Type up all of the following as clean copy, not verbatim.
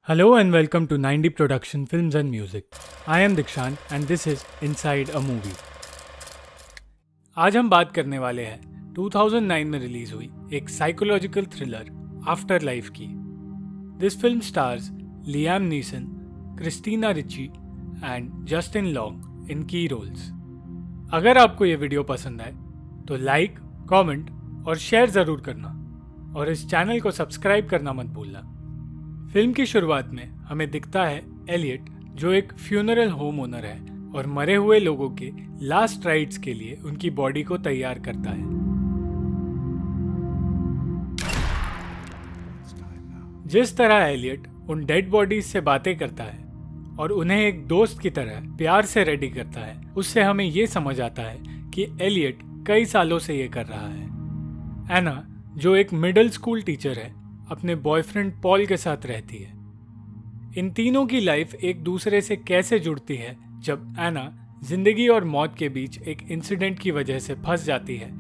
Hello and welcome to 90 Production Films and Music. I am Dikshant and this is Inside a Movie. आज हम बात करने वाले हैं 2009 में रिलीज हुई एक साइकोलॉजिकल थ्रिलर आफ्टर लाइफ की. This film stars Liam Neeson, Christina Ricci and Justin Long in key roles. अगर आपको ये वीडियो पसंद आए तो लाइक, कमेंट और शेयर ज़रूर करना और इस चैनल को सब्सक्राइब करना मत भूलना. फिल्म की शुरुआत में हमें दिखता है एलियट, जो एक फ्यूनरल होम ओनर है और मरे हुए लोगों के लास्ट राइट्स के लिए उनकी बॉडी को तैयार करता है. जिस तरह एलियट उन डेड बॉडीज से बातें करता है और उन्हें एक दोस्त की तरह प्यार से रेडी करता है, उससे हमें ये समझ आता है कि एलियट कई सालों से ये कर रहा है. एना, जो एक मिडिल स्कूल टीचर है, अपने बॉयफ्रेंड पॉल के साथ रहती है. इन तीनों की लाइफ एक दूसरे से कैसे जुड़ती है जब एना जिंदगी और मौत के बीच एक इंसिडेंट की वजह से फंस जाती है,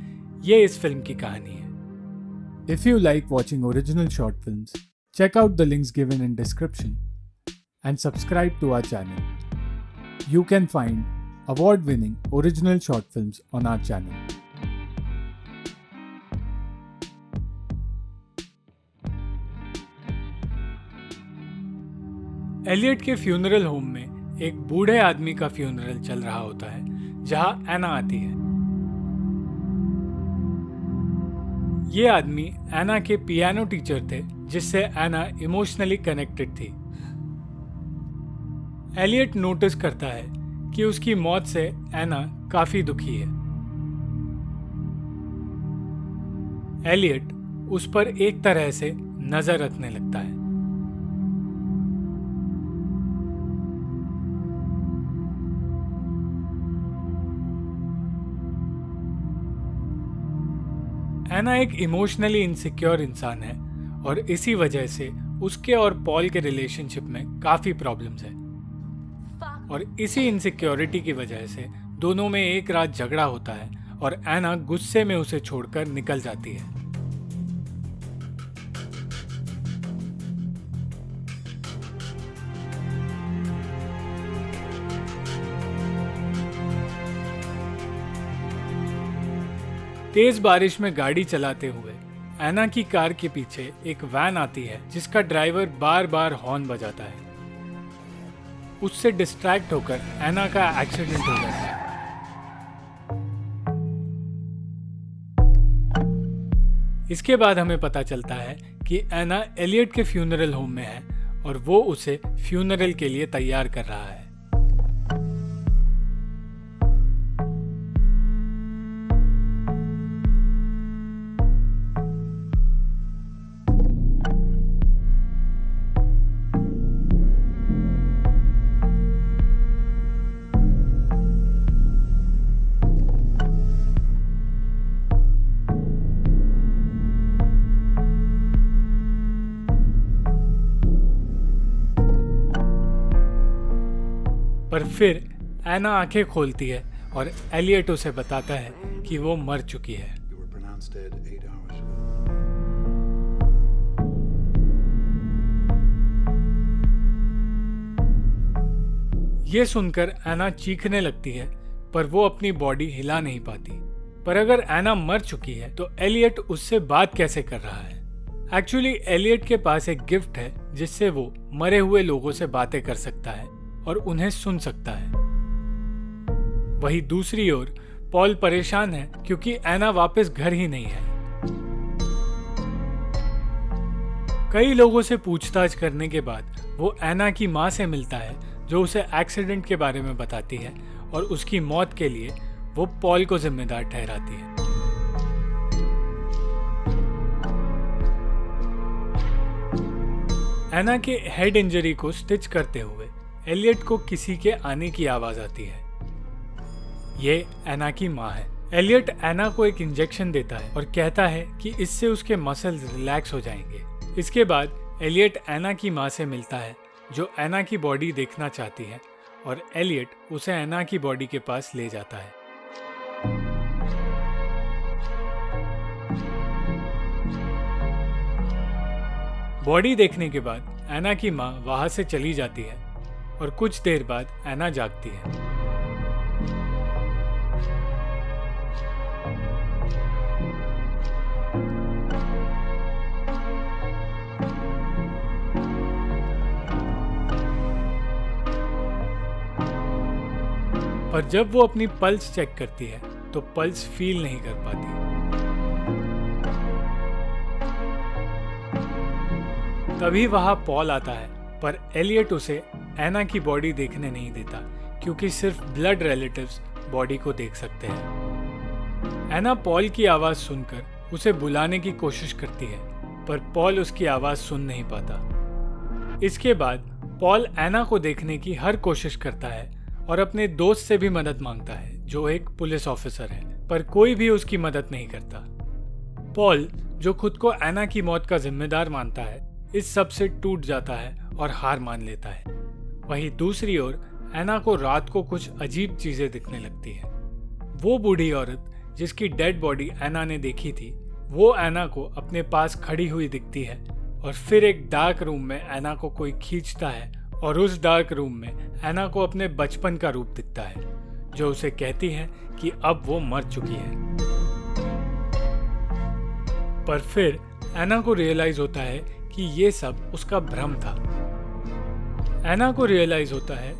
ये इस फिल्म की कहानी है. If you like watching original short films, check out the links given in description and subscribe to our channel. You can find award-winning original short films on our channel. Elliot के funeral home में एक बूढ़े आदमी का funeral चल रहा होता है जहां एना आती है. ये आदमी एना के पियानो टीचर थे जिससे एना इमोशनली कनेक्टेड थी. एलियट नोटिस करता है कि उसकी मौत से एना काफी दुखी है. एलियट उस पर एक तरह से नजर रखने लगता है. एना एक इमोशनली इनसिक्योर इंसान है और इसी वजह से उसके और पॉल के रिलेशनशिप में काफी प्रॉब्लम्स है. और इसी इनसिक्योरिटी की वजह से दोनों में एक रात झगड़ा होता है और एना गुस्से में उसे छोड़कर निकल जाती है. तेज बारिश में गाड़ी चलाते हुए एना की कार के पीछे एक वैन आती है जिसका ड्राइवर बार बार हॉर्न बजाता है. उससे डिस्ट्रैक्ट होकर एना का एक्सीडेंट हो जाता है. इसके बाद हमें पता चलता है कि एना एलियट के फ्यूनरल होम में है और वो उसे फ्यूनरल के लिए तैयार कर रहा है. पर फिर एना आंखें खोलती है और एलियट उसे बताता है कि वो मर चुकी है. ये सुनकर एना चीखने लगती है पर वो अपनी बॉडी हिला नहीं पाती. पर अगर एना मर चुकी है तो एलियट उससे बात कैसे कर रहा है? एक्चुअली एलियट के पास एक गिफ्ट है जिससे वो मरे हुए लोगों से बातें कर सकता है और उन्हें सुन सकता है. वहीं दूसरी ओर पॉल परेशान है क्योंकि एना वापस घर ही नहीं है. कई लोगों से पूछताछ करने के बाद वो एना की मां से मिलता है जो उसे एक्सीडेंट के बारे में बताती है और उसकी मौत के लिए वो पॉल को जिम्मेदार ठहराती है. एना के हेड इंजरी को स्टिच करते हुए एलियट को किसी के आने की आवाज आती है. ये एना की मां है. एलियट एना को एक इंजेक्शन देता है और कहता है कि इससे उसके मसल्स रिलैक्स हो जाएंगे. इसके बाद एलियट एना की मां से मिलता है जो एना की बॉडी देखना चाहती है और एलियट उसे एना की बॉडी के पास ले जाता है. बॉडी देखने के बाद एना की माँ वहां से चली जाती है और कुछ देर बाद एना जागती है। पर जब वो अपनी पल्स चेक करती है तो पल्स फील नहीं कर पाती। तभी वहां पॉल आता है, पर एलियट उसे एना की बॉडी देखने नहीं देता क्योंकि सिर्फ ब्लड रिलेटिव्स बॉडी को देख सकते हैं। एना पॉल की आवाज सुनकर उसे बुलाने की कोशिश करती है, पर पॉल उसकी आवाज सुन नहीं पाता। इसके बाद पॉल एना को देखने की हर कोशिश करता है और अपने दोस्त से भी मदद मांगता है जो एक पुलिस ऑफिसर है, पर कोई भी उसकी मदद नहीं करता। पॉल, जो खुद को एना की मौत का जिम्मेदार मानता है, इस सब से टूट जाता है और हार मान लेता है। वहीं दूसरी ओर एना को रात को कुछ अजीब चीजें दिखने लगती है। वो बूढ़ी औरत जिसकी डेड बॉडी एना ने देखी थी, वो एना को अपने पास खड़ी हुई दिखती है और फिर एक डार्क रूम में एना को कोई खींचता है और उस डार्क रूम में एना को अपने बचपन का रूप दिखता है, जो उसे कहती है कि अब वो मर चुकी है। पर फिर एना को रियलाइज होता है कि ये सब उसका भ्रम था। एना को रियलाइज होता है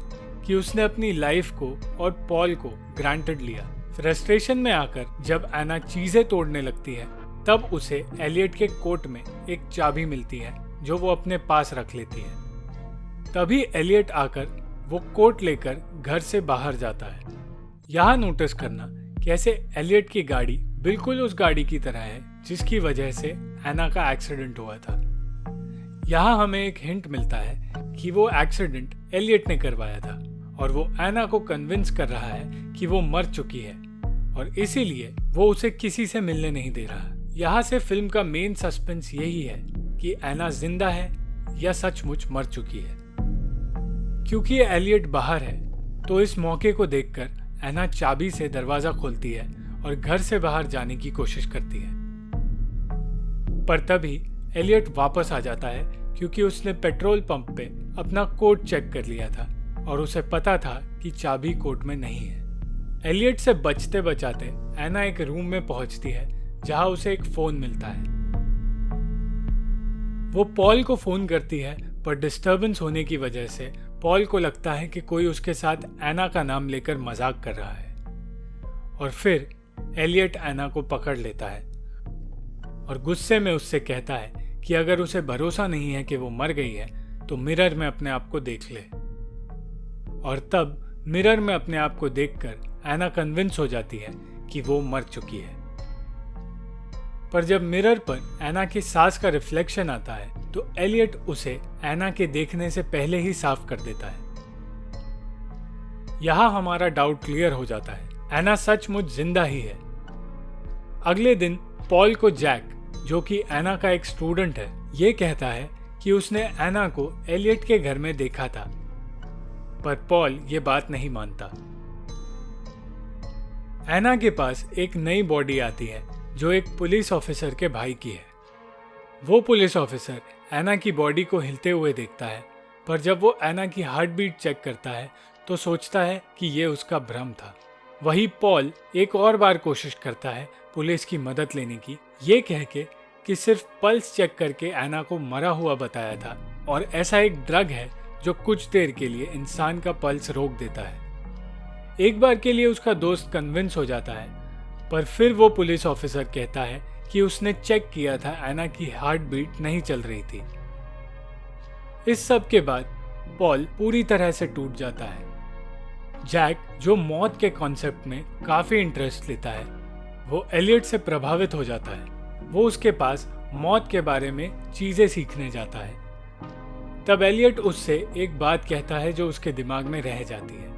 कि उसने अपनी लाइफ को और पॉल को ग्रांटेड लिया। फ्रस्ट्रेशन में आकर जब एना चीजें तोड़ने लगती है, तब उसे एलियट के कोट में एक चाबी मिलती है जो वो अपने पास रख लेती है। तभी एलियट आकर वो कोट लेकर घर से बाहर जाता है। यहाँ नोटिस करना कैसे एलियट की गाड़ी बिल्कुल उस गाड़ी की तरह है जिसकी वजह से एना का एक्सीडेंट हुआ था। यहाँ हमें एक हिंट मिलता है कि वो एक्सीडेंट एलियट ने करवाया था और वो एना को कन्विंस कर रहा है कि वो मर चुकी है और इसीलिए वो उसे किसी से मिलने नहीं दे रहा। यहाँ से फिल्म का मेन सस्पेंस यही है कि एना जिंदा है या सचमुच मर चुकी है। क्योंकि एलियट बाहर है, तो इस मौके को देखकर एना चाबी से दरवाजा खोलती है और घर से बाहर जाने की कोशिश करती है। पर तभी एलियट वापस आ जाता है क्योंकि उसने पेट्रोल पंप पे अपना कोट चेक कर लिया था और उसे पता था कि चाबी कोट में नहीं है। एलियट से बचते बचाते एना एक रूम में पहुंचती है जहां उसे एक फोन मिलता है। वो पॉल को फोन करती है, पर डिस्टर्बेंस होने की वजह से पॉल को लगता है कि कोई उसके साथ एना का नाम लेकर मजाक कर रहा है और फिर एलियट एना को पकड़ लेता है और गुस्से में उससे कहता है कि अगर उसे भरोसा नहीं है कि वो मर गई है तो मिरर में अपने आप को देख ले। और तब मिरर में अपने आप को देखकर एना कन्विंस हो जाती है कि वो मर चुकी है। पर जब मिरर पर एना की सांस का रिफ्लेक्शन आता है तो एलियट उसे एना के देखने से पहले ही साफ कर देता है। यहां हमारा डाउट क्लियर हो जाता है, एना सचमुच जिंदा ही है। अगले दिन पॉल को जैक, जो कि एना का एक स्टूडेंट है, ये कहता है कि उसने एना को एलियट के घर में देखा था, पर पॉल ये बात नहीं मानता। एना के पास एक नई बॉडी आती है जो एक पुलिस ऑफिसर के भाई की है। वो पुलिस ऑफिसर एना की बॉडी को हिलते हुए देखता है, पर जब वो एना की हार्ट बीट चेक करता है तो सोचता है कि ये उसका भ्रम था। वही पॉल एक और बार कोशिश करता है पुलिस की मदद लेने की, ये कह के कि सिर्फ पल्स चेक करके एना को मरा हुआ बताया था और ऐसा एक ड्रग है जो कुछ देर के लिए इंसान का पल्स रोक देता है। एक बार के लिए उसका दोस्त कन्विंस हो जाता है, पर फिर वो पुलिस ऑफिसर कहता है कि उसने चेक किया था एना की हार्ट बीट नहीं चल रही थी। इस सब के बाद पॉल पूरी तरह से टूट जाता है। जैक, जो मौत के कॉन्सेप्ट में काफी इंटरेस्ट लेता है, वो एलियट से प्रभावित हो जाता है। वो उसके पास मौत के बारे में चीजें सीखने जाता है। तब एलियट उससे एक बात कहता है जो उसके दिमाग में रह जाती है।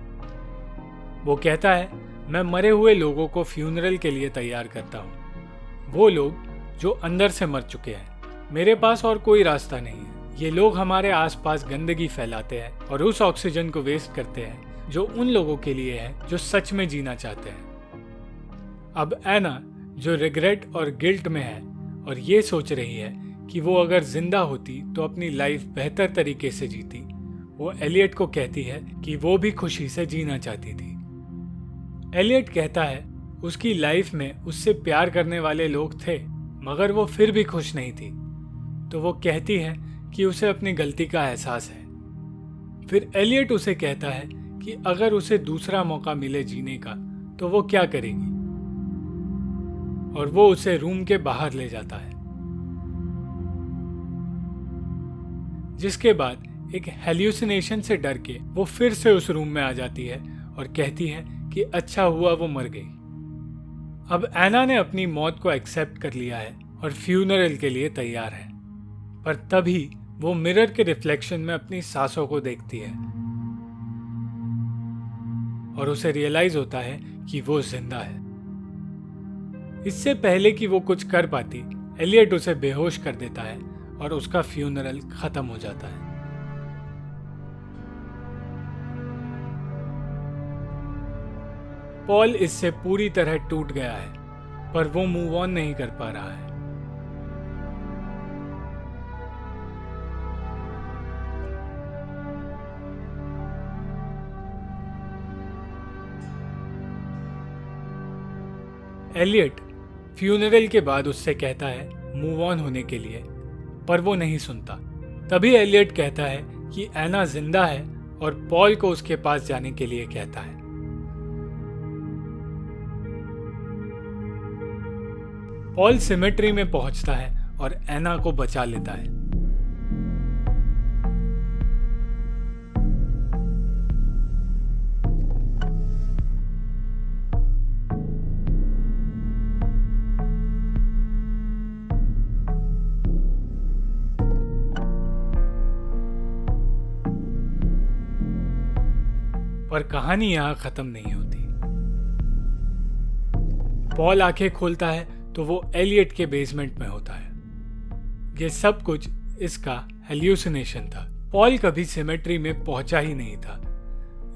वो कहता है, मैं मरे हुए लोगों को फ्यूनरल के लिए तैयार करता हूँ, वो लोग जो अंदर से मर चुके हैं। मेरे पास और कोई रास्ता नहीं है। ये लोग हमारे आसपास गंदगी फैलाते हैं और उस ऑक्सीजन को वेस्ट करते हैं जो उन लोगों के लिए है जो सच में जीना चाहते हैं। अब एना, जो रिग्रेट और गिल्ट में है और ये सोच रही है कि वो अगर जिंदा होती तो अपनी लाइफ बेहतर तरीके से जीती, वो एलियट को कहती है कि वो भी खुशी से जीना चाहती थी। एलियट कहता है उसकी लाइफ में उससे प्यार करने वाले लोग थे, मगर वो फिर भी खुश नहीं थी। तो वो कहती है कि उसे अपनी गलती का एहसास है। फिर एलियट उसे कहता है कि अगर उसे दूसरा मौका मिले जीने का तो वो क्या करेगी, और वो उसे रूम के बाहर ले जाता है। जिसके बाद एक हेल्यूसिनेशन से डर के वो फिर से उस रूम में आ जाती है और कहती है कि अच्छा हुआ वो मर गई। अब एना ने अपनी मौत को एक्सेप्ट कर लिया है और फ्यूनरल के लिए तैयार है, पर तभी वो मिरर के रिफ्लेक्शन में अपनी सांसों को देखती है और उसे रियलाइज होता है कि वो जिंदा है। इससे पहले कि वो कुछ कर पाती, एलियट उसे बेहोश कर देता है और उसका फ्यूनरल खत्म हो जाता है। पॉल इससे पूरी तरह टूट गया है, पर वो मूव ऑन नहीं कर पा रहा है। एलियट फ्यूनरल के बाद उससे कहता है मूव ऑन होने के लिए, पर वो नहीं सुनता। तभी एलियट कहता है कि एना जिंदा है और पॉल को उसके पास जाने के लिए कहता है। पॉल सिमेट्री में पहुंचता है और एना को बचा लेता है। पर कहानी यहां खत्म नहीं होती। पॉल आंखें खोलता है तो वो एलियट के बेसमेंट में होता है। ये सब कुछ इसका हेल्यूसिनेशन था। पॉल कभी सिमेट्री में पहुंचा ही नहीं था।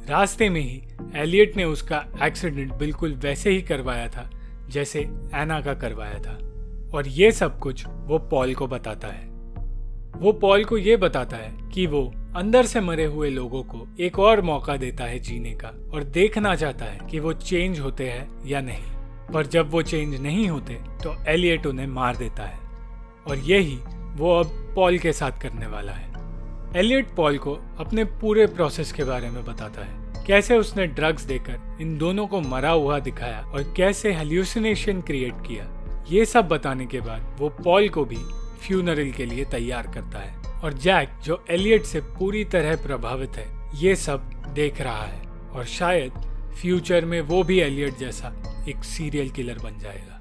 रास्ते में ही एलियट ने उसका एक्सीडेंट बिल्कुल वैसे ही करवाया था जैसे एना का करवाया था, और ये सब कुछ वो पॉल को बताता है। वो पॉल को ये बताता है कि वो अंदर से मरे हुए लोगों को एक और मौका देता है जीने का, और देखना चाहता है कि वो चेंज होते हैं या नहीं। पर जब वो चेंज नहीं होते तो एलियट उन्हें मार देता है, और यही वो अब पॉल के साथ करने वाला है। एलियट पॉल को अपने पूरे प्रोसेस के बारे में बताता है, कैसे उसने ड्रग्स देकर इन दोनों को मरा हुआ दिखाया और कैसे हेल्यूसिनेशन क्रिएट किया। ये सब बताने के बाद वो पॉल को भी फ्यूनरल के लिए तैयार करता है, और जैक जो एलियट से पूरी तरह प्रभावित है ये सब देख रहा है, और शायद फ्यूचर में वो भी एलियट जैसा एक सीरियल किलर बन जाएगा।